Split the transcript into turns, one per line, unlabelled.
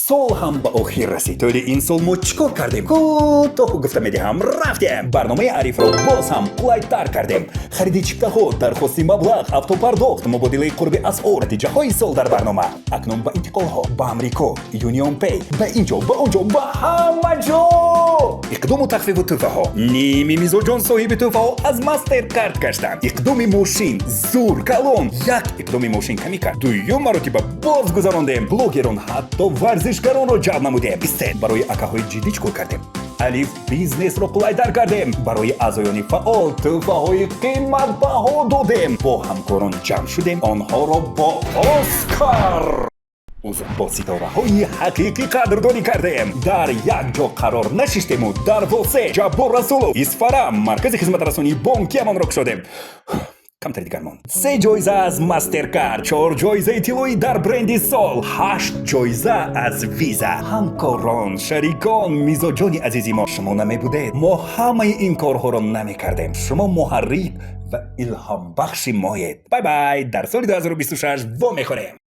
сол ҳам ба охир расид. Толи ин сол мо чӣ кор кардем? Кӯтоҳ гуфта медиҳам, рафтем. Барномаи арифро боз ҳам қулайтар кардем. Хариди чиптаҳо, дархости маблағ, автопардохт, мубодилаи қурби асъор, натиҷаҳои сол дар барнома. Акнун ба интиқолҳо ба Амрико, Union Pay, ба инҷо, ба онҷо, ба ҳама ҷо. иқдому тахфифу тӯҳфаҳо. Ними мизоҷон соҳиби тӯҳфаҳо аз мастеркард гаштанд. иқдоми мошин зур калон, як иқдоми мошин камӣ кард. дуюм маротиба боз гузарондем. блогерон ҳатто варзишгаронро ҷалб намудем. Истед барои акаҳои ҷиддӣ чӣ кор кардем? алиф бизнесро қулайтар кардем. барои аъзоёни фаъол тӯҳфаҳои қиматбаҳо додем. бо ҳамкорон ҷамъ шудем, онҳоро бо оскар бо ситораҳои ҳақиқӣ қадрдонӣ кардем. дар як ҷо қарор нашиштему. дар восе ҷаббор расулов исфара маркази хизматрасонии бонки амонро кушодем. камтари дигармон 3 ҷоиза аз мастеркард, 4 ҷоизаи тиллоӣ дар бренди сол, 8 ҷоиза аз виза. ҳамкорон, шарикон, мизоҷони азизи мо, шумо намебудед, мо ҳамаи ин корҳоро намекардем. шумо муҳаррик ва илҳомбахши моед. бай бай. дар соли 2026 во мехӯрем.